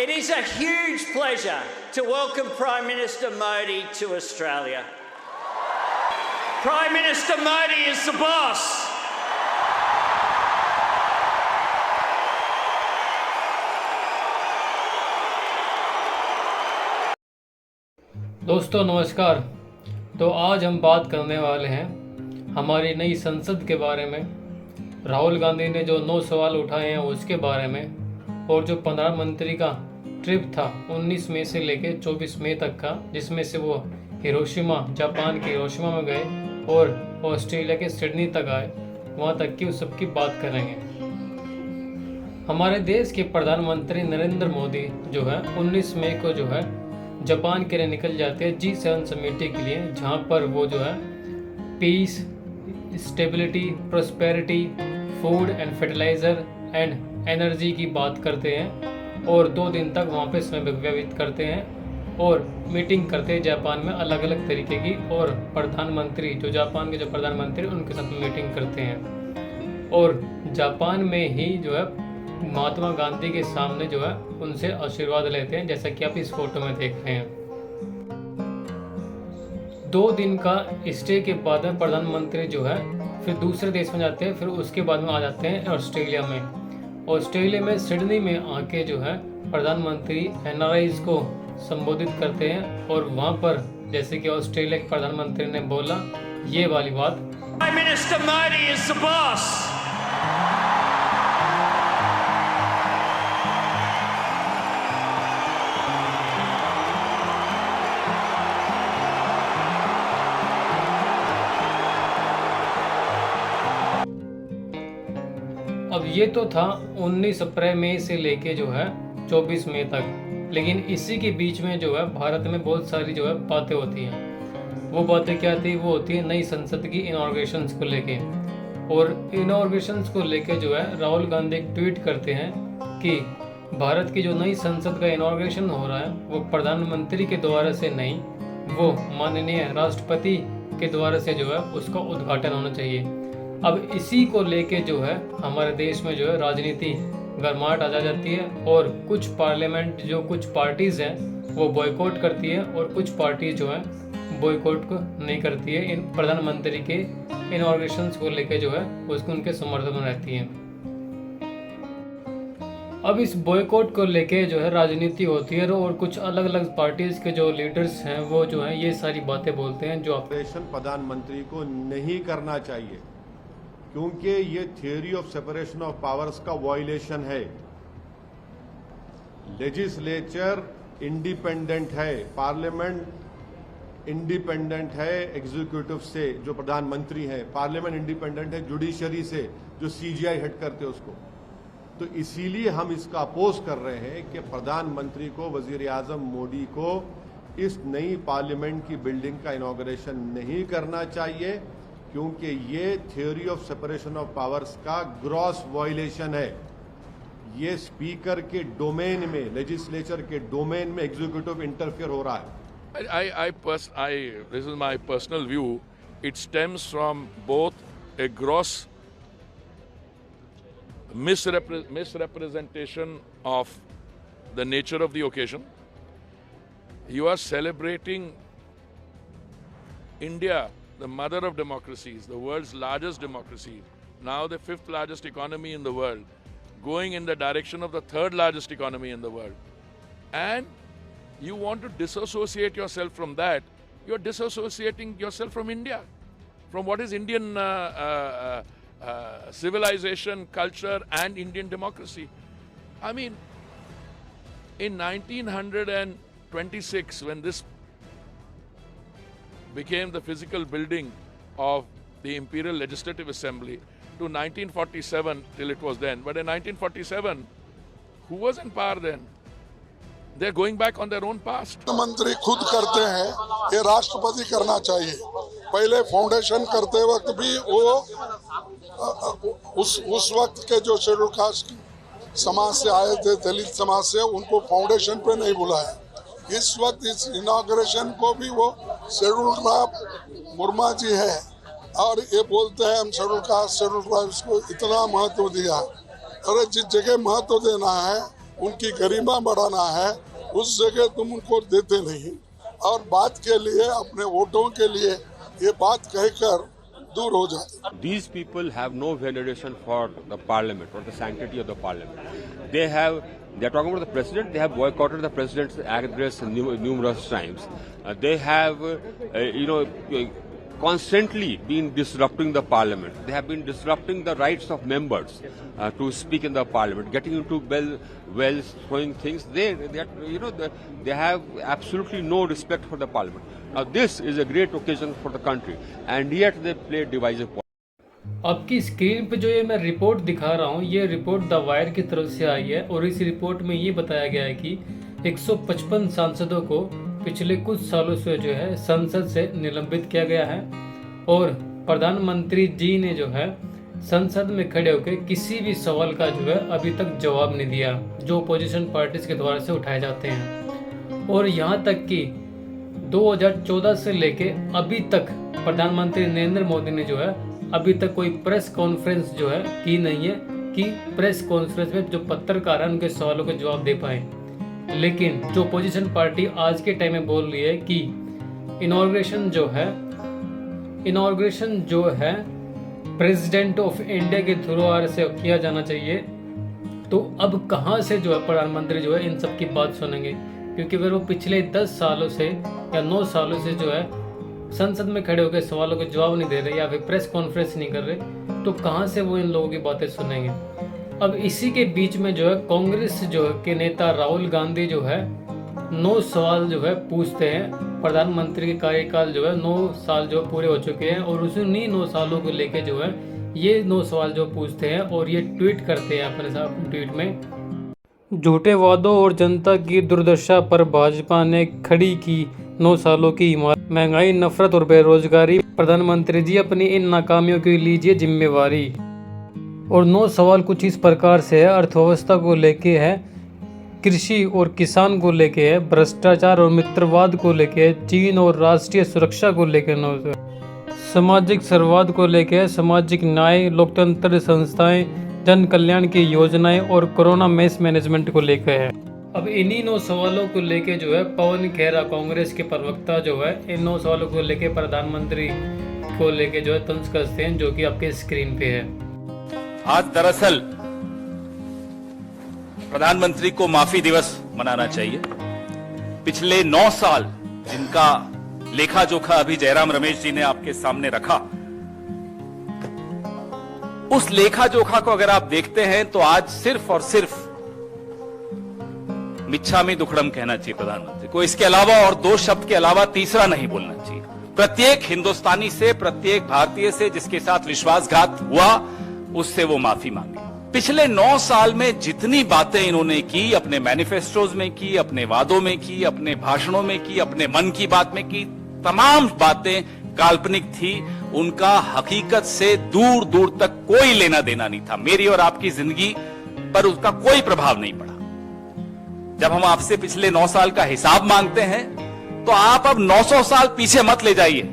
It is a huge pleasure to welcome Prime Minister Modi to Australia. Prime Minister Modi is the boss. दोस्तों नमस्कार। तो आज हम बात करने वाले हैं हमारी नई संसद के बारे में। राहुल गांधी ने जो 9 सवाल उठाए हैं उसके बारे में, और जो प्रधानमंत्री का ट्रिप था 19 मई से लेकर 24 मई तक का, जिसमें से वो हिरोशिमा, जापान के हिरोशिमा में गए और ऑस्ट्रेलिया के सिडनी तक आए, वहाँ तक की उस सब की बात करेंगे। हमारे देश के प्रधानमंत्री नरेंद्र मोदी जो है 19 मई को जो है जापान के लिए निकल जाते हैं G7 समिट के लिए, जहाँ पर वो जो है peace, stability, prosperity, food and fertiliser and energy की बात करते हैं, और 2 दिन तक वहाँ पे समय व्यतीत करते हैं और मीटिंग करते हैं जापान में अलग अलग तरीके की, और प्रधानमंत्री जो जापान के जो प्रधानमंत्री उनके साथ मीटिंग करते हैं, और जापान में ही जो है महात्मा गांधी के सामने जो है उनसे आशीर्वाद लेते हैं, जैसा कि आप इस फोटो में देख रहे हैं। 2 दिन का स्टे के बाद में प्रधानमंत्री जो है फिर दूसरे देश में जाते हैं, फिर उसके बाद में आ जाते हैं ऑस्ट्रेलिया में। ऑस्ट्रेलिया में सिडनी में आके जो है प्रधानमंत्री NRIs को संबोधित करते हैं, और वहाँ पर जैसे कि ऑस्ट्रेलिया के प्रधानमंत्री ने बोला ये वाली बात, Prime Minister Modi is the boss. अब ये तो था 19 अप्रैल मई से लेके जो है 24 मई तक, लेकिन इसी के बीच में जो है भारत में बहुत सारी जो है बातें होती हैं। वो बातें क्या थी? वो होती है नई संसद की इनॉग्रेशंस को लेके, और इनॉग्रेशंस को लेके जो है राहुल गांधी एक ट्वीट करते हैं कि भारत की जो नई संसद का इनॉग्रेशन हो रहा है वो प्रधानमंत्री के द्वारा से नहीं, वो माननीय राष्ट्रपति के द्वारा से जो है उसका उद्घाटन होना चाहिए। अब इसी को लेके जो है हमारे देश में जो है राजनीति गर्माहट आ जाती है, और कुछ पार्लियामेंट जो कुछ पार्टीज़ हैं वो बॉयकॉट करती है, और कुछ पार्टीज जो है बॉयकॉट को नहीं करती है। इन प्रधानमंत्री के इनॉग्रेशंस को लेके जो है उसको उनके समर्थन में रहती हैं। अब इस बॉयकॉट को लेके जो है राजनीति होती है, और कुछ अलग अलग पार्टीज के जो लीडर्स हैं वो जो है ये सारी बातें बोलते हैं जो ऑपरेशन प्रधानमंत्री को नहीं करना चाहिए, क्योंकि ये theory of separation of powers का वायलेशन है। लेजिस्लेचर इंडिपेंडेंट है, पार्लियामेंट इंडिपेंडेंट है एग्जीक्यूटिव से, जो प्रधानमंत्री है, पार्लियामेंट इंडिपेंडेंट है जुडिशरी से, जो CGI हेड करते हैं उसको। तो इसीलिए हम इसका अपोज कर रहे हैं कि प्रधानमंत्री को, वजीर आजम मोदी को इस नई पार्लियामेंट की बिल्डिंग का इनॉग्रेशन नहीं करना चाहिए, क्योंकि ये theory of separation of powers का ग्रॉस वायलेशन है। ये स्पीकर के डोमेन में, लेजिस्लेचर के डोमेन में एग्जीक्यूटिव इंटरफेयर हो रहा है। This is my personal view. It stems from both a gross misrepresentation of the nature of the occasion. You are celebrating India, the mother of democracies, the world's largest democracy, now the 5th largest economy in the world, going in the direction of the 3rd largest economy in the world. And you want to disassociate yourself from that. You're disassociating yourself from India, from what is Indian civilization, culture, and Indian democracy. I mean, in 1926, when this became the physical building of the Imperial Legislative Assembly, to 1947 till it was then. But in 1947, who was in power then? They're going back on their own past. मंत्री खुद करते हैं, ये राष्ट्रपति करना चाहिए। पहले foundation करते वक्त भी वो उस वक्त के जो शेड्यूल कास्ट समाज से आए थे, दलित समाज से, उनको फाउंडेशन पे नहीं बुलाया। इस वक्त इस इनॉग्रेशन को भी वो शेड्यूल ट्राइब मुर्मा जी है, और ये बोलते हैं हम शेड्यूल कास्ट, शेड्यूल ट्राइब्स को इतना महत्व दिया। अरे जिस जगह महत्व देना है उनकी गरिमा बढ़ाना है, उस जगह तुम उनको देते नहीं और बात के लिए अपने वोटों के लिए ये बात कहकर दूर हो जाते। These people have no veneration for the parliament or the sanctity of the parliament. They are talking about the president. They have boycotted the president's address numerous times. They have, constantly been disrupting the parliament. They have been disrupting the rights of members to speak in the parliament, getting into wells, throwing things. They have absolutely no respect for the parliament. Now this is a great occasion for the country, and yet they play divisive politics. आपकी screen पे जो ये मैं report दिखा रहा हूँ, ये report the wire की तरफ से आई है और इस रिपोर्ट में ये बताया गया है कि 155 सांसदों को पिछले कुछ सालों से जो है संसद से निलंबित किया गया है और प्रधानमंत्री जी ने जो है संसद में खड़े होकर किसी भी सवाल का जो है अभी तक जवाब नहीं दिया जो अपोजिशन पार्टीज के द्वारा से उठाए जाते हैं। और यहाँ तक कि 2014 से लेके अभी तक प्रधानमंत्री नरेंद्र मोदी ने जो है अभी तक कोई प्रेस कॉन्फ्रेंस जो है की नहीं है कि प्रेस कॉन्फ्रेंस में जो पत्रकार हैं उनके सवालों के जवाब दे पाए। लेकिन जो अपोजिशन पार्टी आज के टाइम में बोल रही है कि इनॉग्रेशन जो है प्रेसिडेंट ऑफ इंडिया के थ्रू से किया जाना चाहिए, तो अब कहाँ से जो है प्रधानमंत्री जो है इन सब की बात सुनेंगे, क्योंकि अगर वो पिछले 10 सालों से या 9 सालों से जो है संसद में खड़े होकर सवालों के जवाब नहीं दे रहे या फिर प्रेस कॉन्फ्रेंस नहीं कर रहे, तो कहाँ से वो इन लोगों की बातें सुनेंगे। अब इसी के बीच में जो है कांग्रेस जो है के नेता राहुल गांधी जो है 9 सवाल जो है पूछते हैं। प्रधानमंत्री के कार्यकाल जो है 9 साल जो पूरे हो चुके हैं और उन्हीं 9 सालों को लेके जो है ये 9 सवाल जो पूछते हैं और ये ट्वीट करते हैं अपने साथ ट्वीट में। झूठे वादों और जनता की दुर्दशा पर भाजपा ने खड़ी की 9 सालों की इमारत, महंगाई, नफरत और बेरोजगारी। प्रधानमंत्री जी अपनी इन नाकामियों की लीजिए जिम्मेवारी। और 9 सवाल कुछ इस प्रकार से है। अर्थव्यवस्था को लेके है, कृषि और किसान को लेके है, भ्रष्टाचार और मित्रवाद को लेके है, चीन और राष्ट्रीय सुरक्षा को लेके 9, सामाजिक सरवाद को लेके है, सामाजिक न्याय, लोकतंत्र संस्थाएं, जन कल्याण की योजनाएं और कोरोना मेस मैनेजमेंट को लेकर है। अब इन्हीं 9 सवालों को लेके जो है पवन खेरा कांग्रेस के प्रवक्ता जो है इन 9 सवालों को लेके प्रधानमंत्री को लेके जो है तंज कसते हैं, जो कि आपके स्क्रीन पे है। आज दरअसल प्रधानमंत्री को माफी दिवस मनाना चाहिए। पिछले 9 साल जिनका लेखा जोखा अभी जयराम रमेश जी ने आपके सामने रखा, उस लेखा जोखा को अगर आप देखते हैं तो आज सिर्फ और सिर्फ मिच्छामी दुक्कड़म कहना चाहिए प्रधानमंत्री को। इसके अलावा और 2 शब्द के अलावा तीसरा नहीं बोलना चाहिए। प्रत्येक हिंदुस्तानी से, प्रत्येक भारतीय से जिसके साथ विश्वासघात हुआ उससे वो माफी मांगे। पिछले 9 साल में जितनी बातें इन्होंने की, अपने मैनिफेस्टोज में की, अपने वादों में की, अपने भाषणों में की, अपने मन की बात में की, तमाम बातें काल्पनिक थी। उनका हकीकत से दूर दूर तक कोई लेना देना नहीं था। मेरी और आपकी जिंदगी पर उसका कोई प्रभाव नहीं पड़ा। जब हम आपसे पिछले 9 साल का हिसाब मांगते हैं तो आप अब 900 साल पीछे मत ले जाइए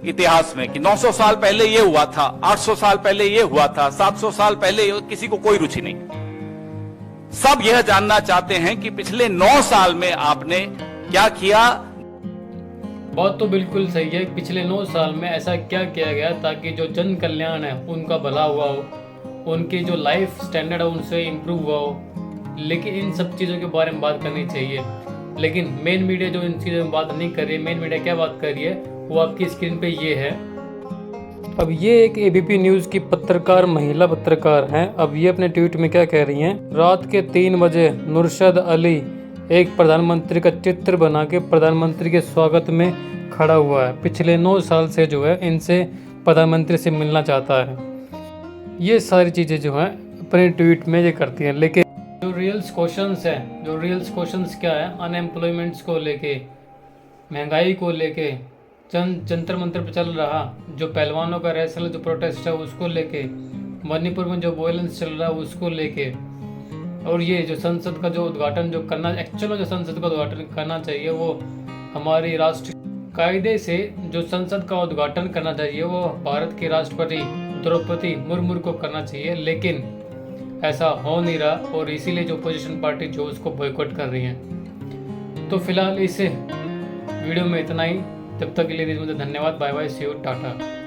इतिहास में कि 900 साल पहले ये हुआ था, 800 साल पहले ये हुआ था, 700 साल पहले, किसी को कोई रुचि नहीं। सब यह जानना चाहते हैं कि पिछले 9 साल में आपने क्या किया। बात तो बिल्कुल सही है। पिछले 9 साल में ऐसा क्या किया गया ताकि जो जन कल्याण है उनका भला हुआ हो, उनकी जो लाइफ स्टैंडर्ड है उनसे इम्प्रूव हुआ हो। लेकिन इन सब चीज़ों के बारे में बात करनी चाहिए, लेकिन मेन मीडिया जो इन चीज़ों में बात नहीं कर रही है। मेन मीडिया क्या बात कर रही है वो आपकी स्क्रीन पे ये है। अब ये एक एबीपी न्यूज़ की पत्रकार, महिला पत्रकार हैं। अब ये अपने ट्वीट में क्या कह रही हैं? रात के 3 बजे नुरशद अली एक प्रधानमंत्री का चित्र बना के प्रधानमंत्री के स्वागत में खड़ा हुआ है। पिछले 9 साल से जो है इनसे प्रधानमंत्री से मिलना चाहता है। ये सारी चीज़ें जो हैं अपने ट्वीट में ये करती हैं। लेकिन जो रियल्स क्वेश्चंस क्या है, अनएम्प्लॉयमेंट्स को लेके, महंगाई को लेके, जंतर मंतर पर चल रहा जो पहलवानों का रेसल जो प्रोटेस्ट है उसको लेके, मणिपुर में जो वायलेंस चल रहा है उसको लेके, और ये जो संसद का जो उद्घाटन जो करना, एक्चुअल में जो संसद का उद्घाटन करना चाहिए वो हमारी राष्ट्र कायदे से जो संसद का उद्घाटन करना चाहिए वो भारत के राष्ट्रपति द्रौपदी मुर्मू को करना चाहिए। लेकिन ऐसा हो नहीं रहा और इसीलिए जो अपोजिशन पार्टी जो उसको बॉयकॉट कर रही हैं। तो फिलहाल इस वीडियो में इतना ही। तब तक के लिए मुझे धन्यवाद। Bye bye, see you, Tata.